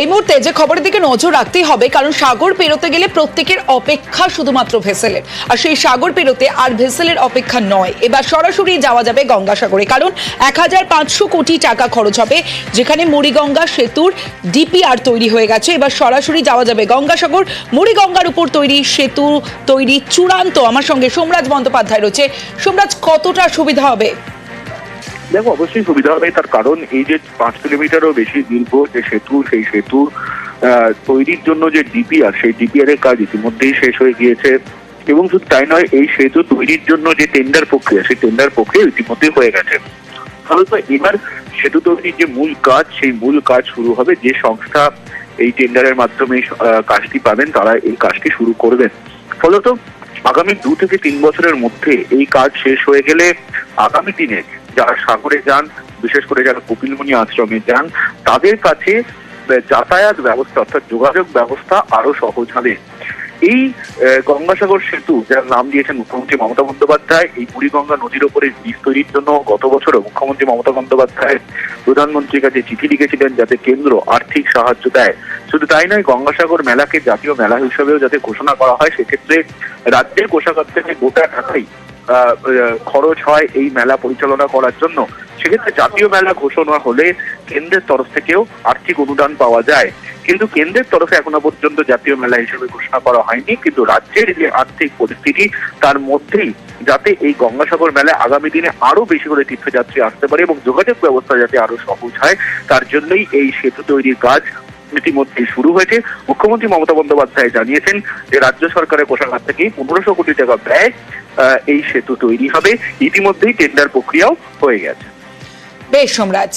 এই মুহূর্তে যে খবরের দিকে নজর রাখতেই হবে, কারণ সাগর পেরোতে গেলে প্রত্যেকের অপেক্ষা শুধুমাত্র ভেসেলের, আর সেই সাগর পেরোতে আর ভেসেলের অপেক্ষা নয়। এবার সরাসরি যাওয়া যাবে গঙ্গাসাগরে, কারণ 1500 কোটি টাকা খরচ হবে, যেখানে মুড়িগঙ্গা সেতুর ডিপিআর তৈরি হয়ে গেছে। এবার সরাসরি যাওয়া যাবে গঙ্গাসাগর। মুড়িগঙ্গার উপর তৈরি সেতু তৈরি চূড়ান্ত। আমার সঙ্গে সোমরাজ বন্দ্যোপাধ্যায় রয়েছে। সোমরাজ, কতটা সুবিধা হবে? দেখো, অবশ্যই সুবিধা হবে, তার কারণ এই যে 5 কিলোমিটারও বেশি দীর্ঘ যে সেতু, সেই সেতু তৈরির জন্য যে ডিপিআর, সেই ডিপিআর এর কাজ ইতিমধ্যেই শেষ হয়ে গিয়েছে। এবং শুধু তাই নয়, এই সেতু তৈরির জন্য যে টেন্ডার প্রক্রিয়া, সেই টেন্ডার প্রক্রিয়া ইতিমধ্যেই হয়ে গেছে। ফলত এবার সেতু তৈরির যে মূল কাজ, সেই মূল কাজ শুরু হবে। যে সংস্থা এই টেন্ডারের মাধ্যমে কাজটি পাবেন, তারা এই কাজটি শুরু করবেন। ফলত আগামী 2 থেকে 3 বছরের মধ্যে এই কাজ শেষ হয়ে গেলে আগামী দিনে যারা সাগরে যান, বিশেষ করে যারা কপিলমুনি আশ্রমে যান, তাদের কাছে যাতায়াত ব্যবস্থা অর্থাৎ যোগাযোগ ব্যবস্থা আরো সহজ হবে। এই গঙ্গাসাগর সেতু, যার নাম দিয়েছেন মুখ্যমন্ত্রী মমতা বন্দ্যোপাধ্যায়, এই বুড়িগঙ্গা নদীর ওপরে ব্রিজ তৈরির জন্য গত বছরও মুখ্যমন্ত্রী মমতা বন্দ্যোপাধ্যায় প্রধানমন্ত্রীর কাছে চিঠি লিখেছিলেন যাতে কেন্দ্র আর্থিক সাহায্য দেয়। শুধু তাই নয়, গঙ্গাসাগর মেলাকে জাতীয় মেলা হিসেবেও যাতে ঘোষণা করা হয়, সেক্ষেত্রে রাজ্যের কোষাগার থেকে গোটা টাকাই খরচ হয় এই মেলা পরিচালনা করার জন্য। সেক্ষেত্রে জাতীয় মেলা ঘোষণা হলে কেন্দ্রের তরফ থেকেও আর্থিক অনুদান পাওয়া যায়। কিন্তু কেন্দ্রের তরফে এখনো পর্যন্ত জাতীয় মেলা হিসেবে ঘোষণা করা হয়নি। কিন্তু রাজ্যের যে আর্থিক পরিস্থিতি, তার মধ্যেই যাতে এই গঙ্গাসাগর মেলায় আগামী দিনে আরো বেশি করে তীর্থযাত্রী আসতে পারে এবং যোগাযোগ ব্যবস্থা যাতে আরো সহজ হয়, তার জন্যই এই সেতু তৈরির কাজ ইতিমধ্যে শুরু হয়েছে। মুখ্যমন্ত্রী মমতা বন্দ্যোপাধ্যায় জানিয়েছেন যে রাজ্য সরকারের কোষাগার থেকে 1500 কোটি টাকা ব্যয় এই সেতু তৈরি হবে। ইতিমধ্যেই টেন্ডার প্রক্রিয়াও হয়ে গেছে। বেশ সোমরাজ।